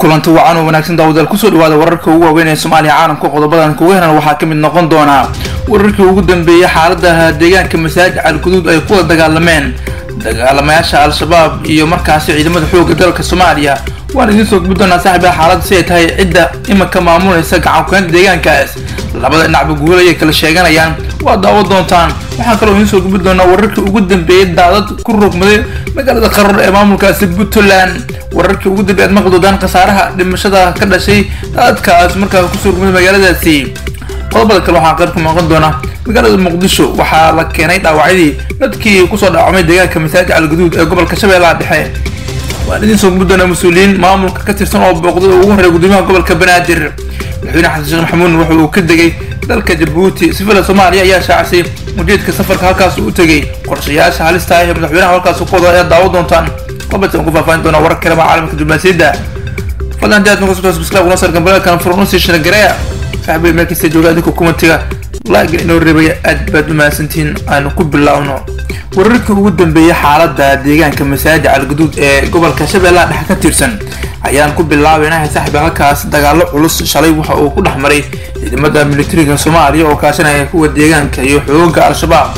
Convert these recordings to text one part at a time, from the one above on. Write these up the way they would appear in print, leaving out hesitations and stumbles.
kulanti wacan oo wanaagsan daawadayaal ku soo dhawaada wararka ugu waaweyn ee Soomaaliya caalamka qodobadan kugu heran waxa ka mid noqon doona wararkii ugu dambeeyay xaalada deegaanka masaajid Al-Quduud ay ku dagaalameen dagaalamayaasha Al-Shabaab iyo markaasi ciidamada xoogga dalka Soomaaliya waan idin soo gudbinaa saaxiibada xaalada si ay tahay cidda imika maamulaysa gacan ku haynta deegaankaas labada dhinacba guul ay kala sheeganayaan waa daawo doontaan waxaan kaloo idin soo gudbin doonaa wararkii ugu dambeeyay daadad ku rogmaday magaalada Qarar ee maamulkaasi Puntland wararkii ugu dambeeyay maqdoodaan qasaaraha dhimashada ka dhashay daadkaas markaa ku soo rogmaday magaaladaasi qodobada kale waxaan qayb ka maqan doonaa magaalada Muqdisho waxaa la keenay dhaawacyadii dadkii ku soo dhaawacmay deegaanka masaajid Al-Quduud ee gobolka Shabeellaha Dhexe waan idin soo gudbin doonaa mas'uuliyiin maamulka ka tirsan oo booqday ugu horeeyay gudoomiyaha gobolka Banaadir madaxweyne xasan sheekh maxamuud wuxuu ka degay dalka Djibouti sifada Soomaaliya ayaa shaacisay mujeedka safarka halkaas uu tagay qorshayaasha halista ah ee madaxweynaha halkaas ku qoday daawo doontaan qodobada ugu faahfaahin doona warar kale caalamka diblomaasiyadda fadlan jaad nagu soo subscribe una sar gambalka kan furno si shirgareeya saxaabay markii jooga idinku kumatiga like inoo reebay aad baad maasantiin aan ku bilaawno wararkii ugu dambeeyay xaalada deegaanka masaajid Al-Quduud ee gobolka Shabeellaha Dhexe ka tirsan ayaan ku bilaabeynaa saaxiibada halkaas dagaalo culus shalay waxa uu ku dhaxmaray ciidamada militariga Soomaaliya oo kaashanaya kuwa deegaanka iyo xoogga Al-Shabaab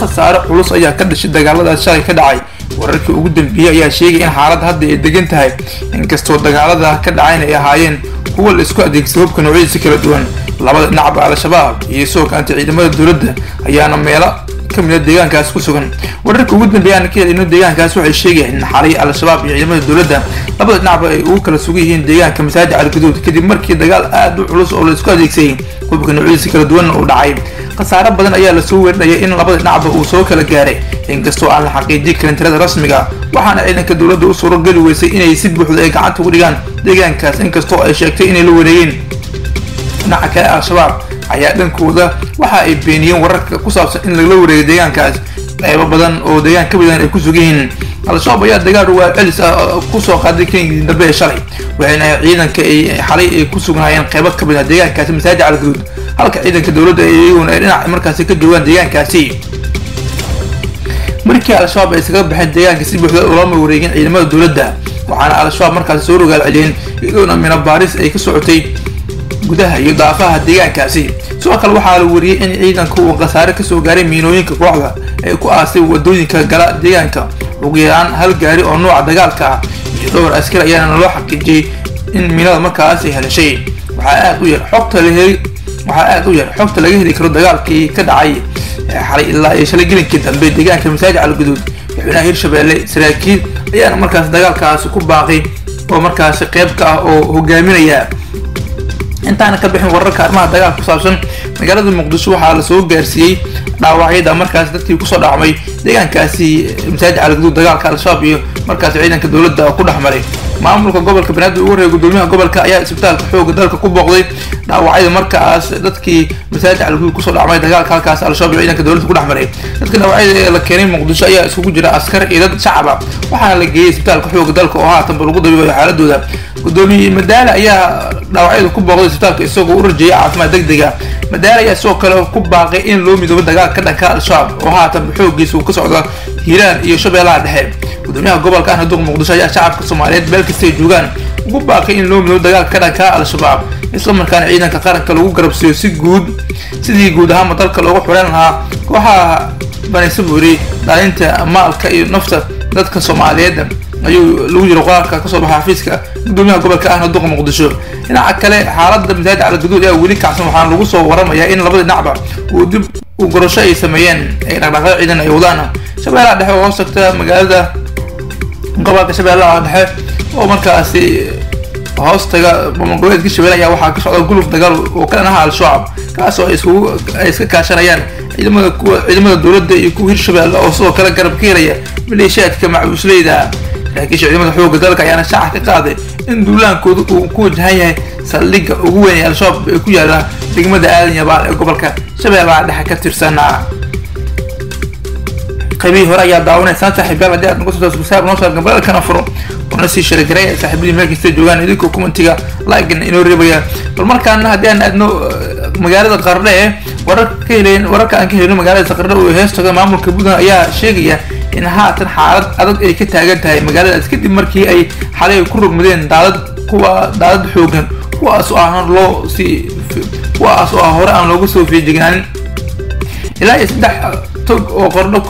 qasaare culus ayaa ka dhashay dagaaladaas shalay ka dhacay wararkii ugu dambeeyay ayaa sheegay in xaalad hadda ay degan tahay inkastoo dagaalada ka dhacayna ay ahaayeen kuwa la isku adeegsado hubka noocyadiisa kala duwan labada dhinacba Al-Shabaab iyo soo kaanta ciidamada dawladda ayaana meelo kamid ah deegaankaas ku sugan wararka ugu dambeeyay ka helay deegaankaas waxay sheegayaan in xalay Al-Shabaab iyo ciidamada dawladda labada dhinacba ay ugu kala sugan yihiin deegaanka masaajid Al-Quduud kadib markii dagaal aad u culus oo la isku adeegsaday hubka noocyadiisa kala duwan uu dhacay qasaare badan ayaa la soo weerinayay in labada dhinacba uu soo kala gaaray inkastoo aan la xaqiijin karin tirada rasmiga waxaana ciidanka dawladda u suuro gali weysay inay si buuxda ay gacanta ugu dhigaan deegaankaas inkastoo ay sheegtay inay la wareegeen dhinaca kale Al-Shabaab ayaa dhankooda waxa ay beeniyeen wararka ku saabsan in laga wareegay deegaankaas qaybo badan oo deegaanka badan ay ku sugan yihiin Al-Shabaab ayaa dagaal waa celis ku soo qaaday keenii dambe shalay waxayna ciidanka ay xalay ay ku sugnaayeen qaybo ka mid ah deegaankaas masaajid Al-Quduud halka ciidanka dawladda ay dhinac markaas ka joogaan deegaankaasi markii Al-Shabaab ay isaga baxeen deegaanka si buuxda oo lama wareegin ciidamada dawladda waxaana Al-Shabaab markaas soo rogaal celiyeen iyadoo mina baaris ay ka socotay gudaha iyo daafaha deegaankaasi sidoo kale waxaa la wariyay in ciidanku uu qasaare ka soo gaaray miinooyinka kooxda ay ku aasay wadooyinka gala deegaanka ugu yaraan hal gaari oo nooca dagaalka ah iyo dhowr askari ayaana loo xaqiijiyay in miinada markaas ay helashay waxaa aad u yar xogta laga heli karo dagaalkii ka dhacay xalay ilaa iyo shalay gelinkii dambe deegaanka masaajid Al-Quduud madaxweynaha Hirshabeelle saraakiil ayaana markaas dagaalkaas ku baaqay oo markaas qayb ka ah oo hogaaminaya intaana ka bixin wararka arrimaha dagaalka ku saabsan magaalada Muqdisho waxaa la soo gaarsiiyay dhaawacyada markaas dadkii ku soo dhacmay deegaankaasi masaajid Al-Quduud dagaalka Al-Shabaab iyo markaas ciidanka dawladda ku dhaxmaray maamulka gobolka Banaadir ugu horeeyay gudoomiyaha gobolka ayaa isbitaalka xoogga dalka ku booqday dhaawacyada markaas dadkii masaajid Al-Quduud ku soo dhacmay dagaalka halkaas Al-Shabaab iyo ciidanka dawladda ku dhaxmaray dadka dhaawacyada la keenay Muqdisho ayaa isugu jira askar iyo dad shacab ah waxaana la geeyay isbitaalka xoogga dalka oo haatan lagu dabiibayo xaaladooda gudoomiye Madaale ayaa dhaawacyada ku booqday isbitaalka isagoo u rajayay caafimaad degdeg ah Madaale ayaa soo kale ku baaqay in loo midoobo dagaalka dhanka Al-Shabaab oo haatan xooggiisa uu ka socdo Hiiraan iyo Shabeellaha Dhexe gudoomiyaha gobolka Ahmed Muqdisho ayaa shacabka Soomaaliyeed meel kasta ay joogaan ugu baaqay in loo midoobo dagaalka dhanka Al-Shabaab isla markaana ciidanka qaranka lagu garabsiyo sidii guud ahaan dalka loogu xureyn lahaa kooxaha banaysa buuri dhaalinta maalka iyo nafta dadka Soomaaliyeed ayuu lagu jiro qoraalka ka soo baxay xafiiska gudoomiyaha gobolka Ahmed Muqdisho dhinaca kale xaaladda masaajid Al-Quduud ayaa weli kacsan waxaan lagu soo waramayaa in labada dhinacba uu dib u gorosho ay sameeyeen ay dhaqdhaqaaq ciidan ay wadaan Shabeellaha Dhexe oo hoostagta magaalada gobolka Shabeellaha Dhexe oo markaasi hoostaga gobolka Shabeellaha ayaa waxaa ka socda guluf dagaal oo ka dhanaha Al-Shabaab kaas oo ay iska kaashanayaan ciidamada dawladda iyo kuwa Hirshabeelle oo sidoo kale garab ka helaya maleeshiyaadka macbuusleyda laakiin ciidamada xoogga dalka ayaana shaaca ka qaaday in duulaankoodu uu ku wajahan yahay saldhigga ugu weyn ee Al-Shabaab ay ku yaalaan degmada Aadan Yabaal ee gobolka Shabeellaha Dhexe ka tirsan qaybihii hore ayaa daawanaysaa saaxiibayaal haddii aad nagu soo subscribe noo soo gambalka kana furo wana sii sharagarey saaxiibadii meel kasta joogaan idinku commentiga like inoo reebaya bal markaana haddii aan aadno magaalada Qardho ee wararka aan ka helin magaalada Qardho oo heestaga maamulka Puntland ayaa sheegaya in haatan xaalad adag ay ka taagan tahay magaaladaas kadib markii ay xalay ku rogmadeen daadad kuwa daadad xoogan kuwaas oo hore aan loogu soo feejignaanin ilaa 3 tog oo qardho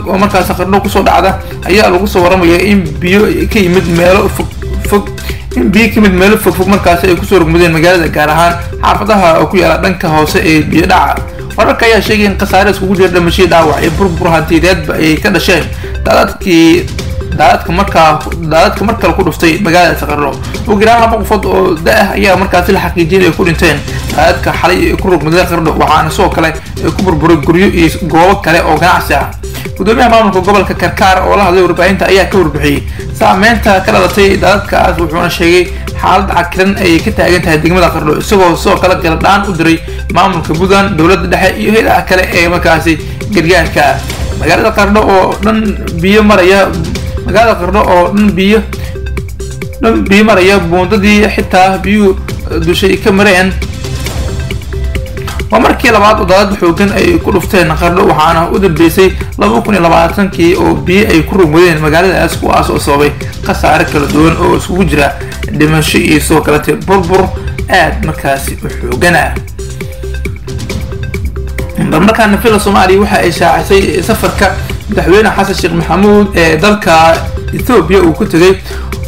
oo markaas qardho kusoo dhacda ayaa lagu soo waramayaa in biyo ka yimid meelo fog markaas ay kusoo rogmadeen magaalada gaar ahaan xaafadaha oo ku yaala dhanka hoose ee biyo dhaca wararka ayaa sheegay in khasaare iskugu jira dhimasho dhaawac iyo burbur hantiyadeedba ay ka dhasheen daadadka markale ku dhuftay magaalada Qardho ugu yaraan 2 qofood oo da' ayaa markaas la xaqiijiyay ku dhinteen daadadka xalay ku rogmaday Qardho waxaana soo kale ku burburay guryo iyo goobo kale oo ganacsi ah gudoomiyaha maamulka gobolka Karkaar oo la hadlay warbaahinta ayaa ka warbixiyay saameynta ka dhalatay daadadkaas wuxuuna sheegay xaalad cakiran ay ka taagan tahay degmada Qardho isagoo soo kala galadhaan u diray maamulka Puntland dawladda dhexe iyo hay'adaha kale ee markaas gargaarka magaalada Qardho oo dhan biyo maraya buundadii xitaa biyo dushay ka mareen waa markii labaad oo daadad xoogan ay ku dhufteen Qardho waxaana u dambeysay 2020kii oo biyo ay ku rogmadeen magaaladaas kuwaas oo sababay khasaare kala duwan oo isugu jira dhimasho iyo soo kale burbur aad markaas u xoogan markaan fila Soomaaliya waxa ay shaacisay safarka madaxweyne Xasan Sheekh Maxamuud ee dalka Ethiopia uu ku tagay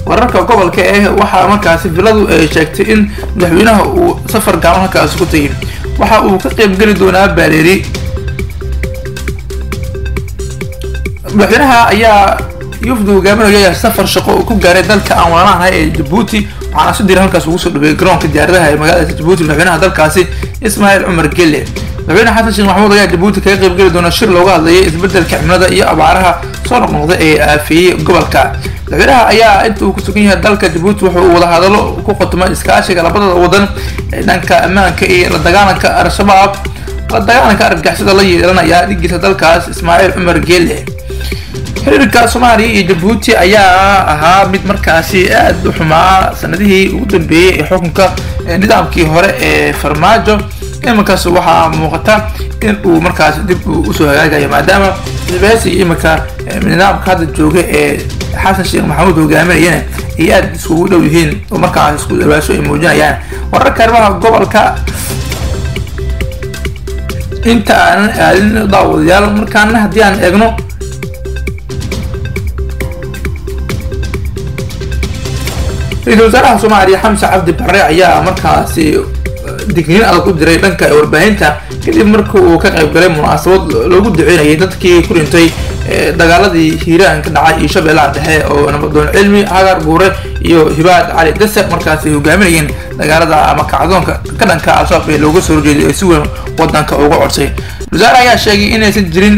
wararka gobolka waxa markaas filadu ay sheegtay in madaxweynaha uu safar gaaban halkaas ku tagay waxa uu ka qayb gali doonaa Baaleeri madaxweynaha ayaa yufdu hogaaminaya safar shaqo ku gaaray dalka aan walaalahay ee Djibouti waxaana soo diray halkaas ugu soo dhaweeyay garoonka diyaaradaha ee magaalada Djibouti madaxweynaha dalkaasi Ismaaciil Cumar Gelle madaxweyne Xasan Sheekh Maxamuud ayaa Djibouti kaga qayb gali doona shir looga hadlayay isbeddelka cimilada iyo abaaraha soo noqnoqday ee aafiyay gobolka madaxweynaha ayaa inta uu ku sugan yahay dalka Djibouti wuxuu wada hadalo ku qotmay iskaashiga labada wadan ee dhanka ammaanka iyo la dagaalanka Al-Shabaab argagixisada la yeelanaya dhigiisa dalkaas Ismaaciil Cumar Gelle xiriirka Soomaaliya iyo Djibouti ayaa ahaa mid markaasi aad u xumaa sanadihii ugu dambeeyay ee xukunka nidaamkii hore ee Farmaajo markaas waxaa muuqata in uu markaas dib u soo hagaagayo maadaama isbaahaysiga imika nidaamka hadda jooga ee Xasan Sheekh Maxamuud hogaaminayana ay aad isugu dhow yihiin oo markaas isku dhawaasho ay muujinayaan wararka arrimaha gobolka inta aan aadin daawadayaal markaana haddii aan eegno رئيس وزراء Soomaaliya Xamse Cabdi Barre ayaa markaasi digniin adag u diray dhanka warbaahinta kadib markii uu ka qayb galay munaasabad loogu duceynayay dadkii ku dhintay dagaaladii Hiiraan ka dhacay iyo Shabeellaha Dhexe oo nabadoon cilmi Hagar Guure iyo Hibaad Cali Dase markaasi hogaaminayeen dagaalada ama kacdoonka ka dhanka Al-Shabaab ee looga soo jeeday si weyn wadanka uga codsay wasaaraha ayaa sheegay inaysan jirin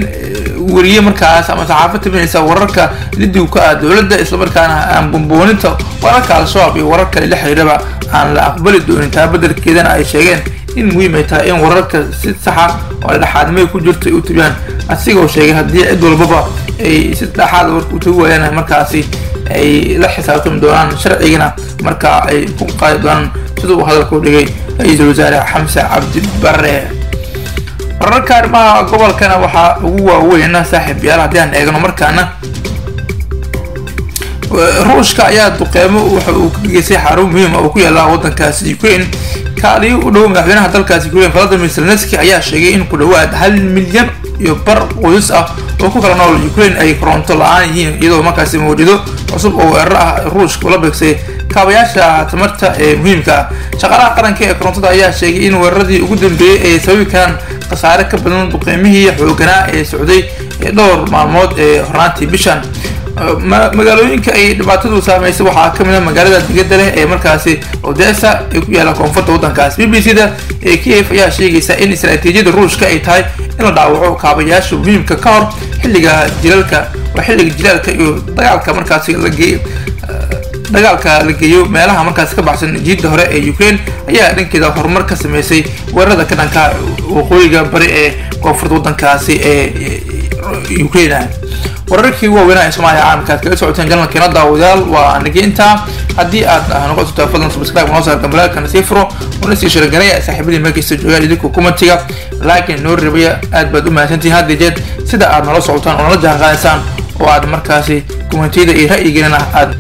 wariye markaas ama saxaafad tabinaysa wararka lidii ka dawladda isla markaana aan bumbooninta wararka Al-Shabaab iyo wararka la xiriiraba aan la aqbali doonin tabadarkeedana ay sheegeen in muhiim ay tahay in wararka si sax ah oo dhaxaadmay ku jirto u tibaan asigoo sheegay haddii cid walbaba ay si dhaxaad warku u taagayaan markaasi ay la xisaabtami doonaan sharcigana marka ay ku qaadi doonaan sidoo hadalku dhigay ra'iisul wasaare Xamse Cabdi Barre wararka arrimaha gobolkana waxa ugu waaweyn saaxiib yaal haddii aan eegno markaana ruushka ayaa duqeymo waxa uu ka geysay xarun muhiim ah oo ku yaala wadankaasi Ukraine kaaliyo u dhow madaxweynaha dalkaasi Ukraine Volodymyr Zelensky ayaa sheegay in ku dhawaad 1 milyan iyo bar qoys ah oo ku kala nool Ukraine ay koronto la'aan yihiin iyadoo markaasi mawjado cusub oo weerar ah ruushka la beegsay kaabayaasha tamarta ee muhiimka shaqaalaha qaranka ee korontada ayaa sheegay in weeraradii ugu dambeeyay ay sababi karaan khasaare ka badan duqeymihii xooganaa ee socday dhowr maalmood ee hornaantii bishan magaalooyinka ay dhibaatadu saameysay waxaa ka mid ah magaalada digada leh ee markaasi Odessa ee ku yaala koonfurta wadankaas BBC-da ee Kiev ayaa sheegaysa in istaraatiijiyada ruushka ay tahay in la dhaawaco kaabayaasha muhiimka ka hor xilliga jiilaalka iyo dagaalka markaasi la geeyo meelaha markaas ka baxsan jiidda hore ee Ukraine ayaa dhankeeda horumar ka sameysay weerarada ka dhanka waqooyiga bari ee koonfurta wadankaasi ee Ukraine wararkii waaweynaa ee Soomaaliya caalamka kaga socoteen janalkeena daawadayaal waa nageynta haddii aad noqoto fadlan subscribe noo saar gambalka nasifro oo si shirgalaya saaxiibadii markasta jooga idinku commentiga laakiin noo ribaya aad baad u mahadsantihiin hadda jeed sida aad nala socotaan oo nala jaan qaadaysan oo aad markaasi commentida iyo ra'yigeena aad